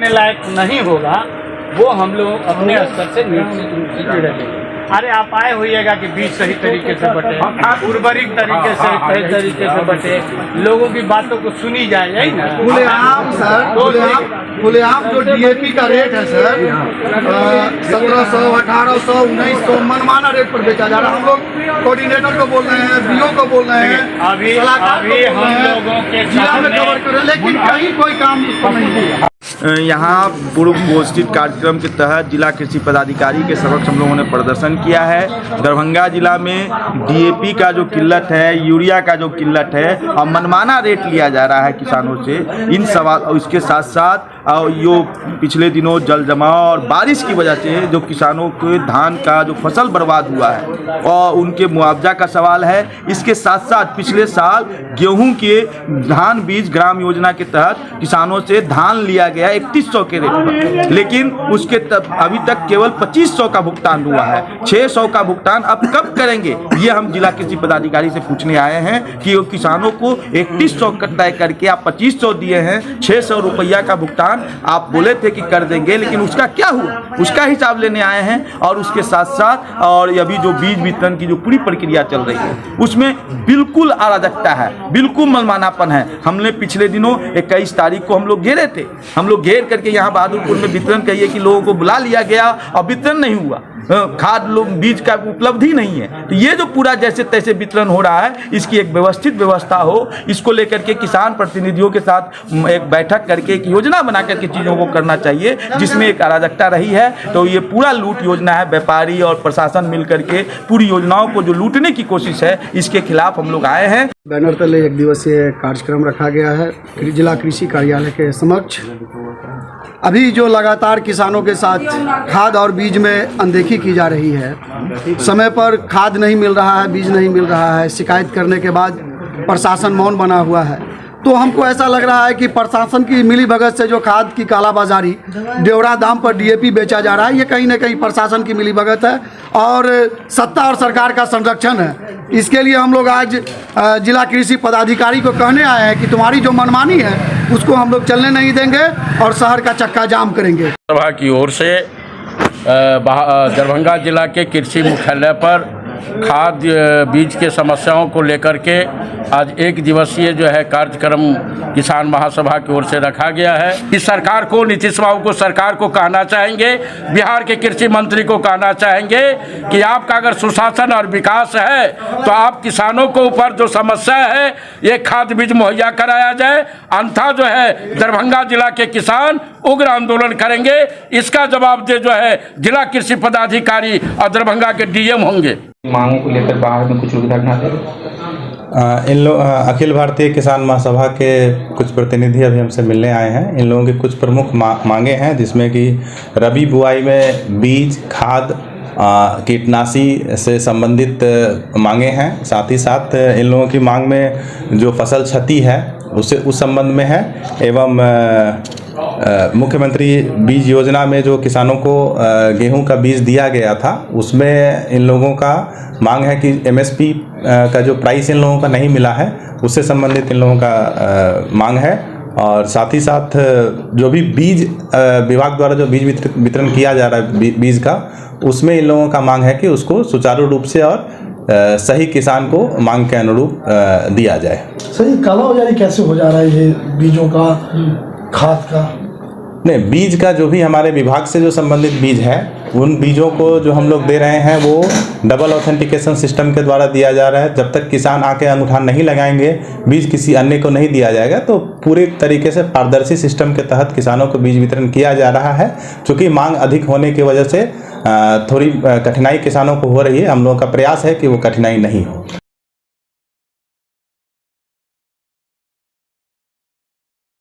देखने लायक नहीं होगा वो हम लोग अपने स्तर से निश्चित रूप से जुड़ेंगे। अरे आप आए होइएगा कि बीज सही तरीके से बटे, उर्वरिक तरीके से सही तरीके से बटे, लोगों की बातों को सुनी जाए, यही ना। खुलेआम सर, खुलेआम जो डीएपी का रेट है सर 1700, 1800, 1900 मनमाना रेट पर बेचा जा रहा है। हम लोग कोऑर्डिनेटर को बोल रहे हैं, बीओ को बोल रहे हैं, अभी हम लोगों के जिला में कवर करें, लेकिन कहीं कोई काम नहीं हुआ। यहाँ पूर्व घोषित कार्यक्रम के तहत जिला कृषि पदाधिकारी के समक्ष हम लोगों ने प्रदर्शन किया है। दरभंगा जिला में डीएपी का जो किल्लत है, यूरिया का जो किल्लत है और मनमाना रेट लिया जा रहा है किसानों से, इन सवाल और इसके साथ साथ यो पिछले दिनों जल जमाव और बारिश की वजह से जो किसानों के धान का जो फसल बर्बाद हुआ है और उनके मुआवजा का सवाल है। इसके साथ साथ पिछले साल गेहूं के धान बीज ग्राम योजना के तहत किसानों से धान लिया गया 3100 के रेट पर, लेकिन उसके अभी तक केवल 2500 का भुगतान हुआ है। 600 का भुगतान अब कब करेंगे, ये हम जिला कृषि पदाधिकारी से पूछने आए हैं कि वो किसानों को 3100 तय करके आप 2500 दिए हैं, 600 रुपया का भुगतान आप बोले थे कि कर देंगे, लेकिन उसका क्या हुआ, उसका हिसाब लेने आए हैं। और उसके साथ साथ और अभी जो बीज वितरण की जो पूरी प्रक्रिया चल रही है उसमें बिल्कुल अराजकता है, बिल्कुल मनमानापन है। हमने पिछले दिनों 21 तारीख को हम लोग घेरे थे, हम लोग घेर करके यहाँ बहादुरपुर में वितरण कहिए कि लोगों को बुला लिया गया और वितरण नहीं हुआ, खाद लोग बीज का उपलब्धि नहीं है। तो ये जो पूरा जैसे तैसे वितरण हो रहा है, इसकी एक व्यवस्थित व्यवस्था हो, इसको लेकर के किसान प्रतिनिधियों के साथ एक बैठक करके एक योजना बना करके चीज़ों को करना चाहिए, जिसमें एक अराजकता रही है। तो ये पूरा लूट योजना है, व्यापारी और प्रशासन मिल करके पूरी योजनाओं को जो लूटने की कोशिश है, इसके खिलाफ हम लोग आए हैं। बैनर तले 1 दिवसीय कार्यक्रम रखा गया है जिला कृषि कार्यालय के समक्ष। अभी जो लगातार किसानों के साथ खाद और बीज में अनदेखी की जा रही है, समय पर खाद नहीं मिल रहा है, बीज नहीं मिल रहा है, शिकायत करने के बाद प्रशासन मौन बना हुआ है, तो हमको ऐसा लग रहा है कि प्रशासन की मिलीभगत से जो खाद की कालाबाजारी, डेवड़ा दाम पर डीएपी बेचा जा रहा है, ये कहीं ना कहीं प्रशासन की मिलीभगत है और सत्ता और सरकार का संरक्षण है। इसके लिए हम लोग आज जिला कृषि पदाधिकारी को कहने आए हैं कि तुम्हारी जो मनमानी है उसको हम लोग चलने नहीं देंगे और शहर का चक्का जाम करेंगे। सभा की ओर से दरभंगा जिला के कृषि मुख्यालय पर खाद बीज के समस्याओं को लेकर के आज 1 दिवसीय जो है कार्यक्रम किसान महासभा की ओर से रखा गया है। इस सरकार को, नीतीश बाबू को, सरकार को कहना चाहेंगे, बिहार के कृषि मंत्री को कहना चाहेंगे कि आपका अगर सुशासन और विकास है तो आप किसानों को ऊपर जो समस्या है ये खाद बीज मुहैया कराया जाए, अन्यथा जो है दरभंगा जिला के किसान उग्र आंदोलन करेंगे। इसका जवाब दे जो है जिला कृषि पदाधिकारी और दरभंगा के डीएम होंगे। मांगों को लेकर बाहर में कुछ लोग धरना दे इन लोग अखिल भारतीय किसान महासभा के कुछ प्रतिनिधि अभी हमसे मिलने आए हैं। इन लोगों की कुछ प्रमुख मांगे हैं, जिसमें कि रबी बुआई में बीज, खाद, कीटनाशी से संबंधित मांगे हैं। साथ ही साथ इन लोगों की मांग में जो फसल क्षति है उसे उस संबंध में है, एवं मुख्यमंत्री बीज योजना में जो किसानों को गेहूं का बीज दिया गया था उसमें इन लोगों का मांग है कि एमएसपी का जो प्राइस इन लोगों का नहीं मिला है उससे संबंधित इन लोगों का मांग है। और साथ ही साथ जो भी बीज विभाग द्वारा जो बीज वितरण किया जा रहा है बीज का, उसमें इन लोगों का मांग है कि उसको सुचारू रूप से और सही किसान को मांग के अनुरूप दिया जाए। सही कालाबाजारी कैसे हो जा रहा है ये बीजों का, खाद का? नहीं, बीज का जो भी हमारे विभाग से जो संबंधित बीज है उन बीजों को जो हम लोग दे रहे हैं वो डबल ऑथेंटिकेशन सिस्टम के द्वारा दिया जा रहा है। जब तक किसान आके अंगूठा नहीं लगाएंगे, बीज किसी अन्य को नहीं दिया जाएगा, तो पूरे तरीके से पारदर्शी सिस्टम के तहत किसानों को बीज वितरण किया जा रहा है। चूँकि मांग अधिक होने की वजह से थोड़ी कठिनाई किसानों को हो रही है, हम लोगों का प्रयास है कि वो कठिनाई नहीं हो।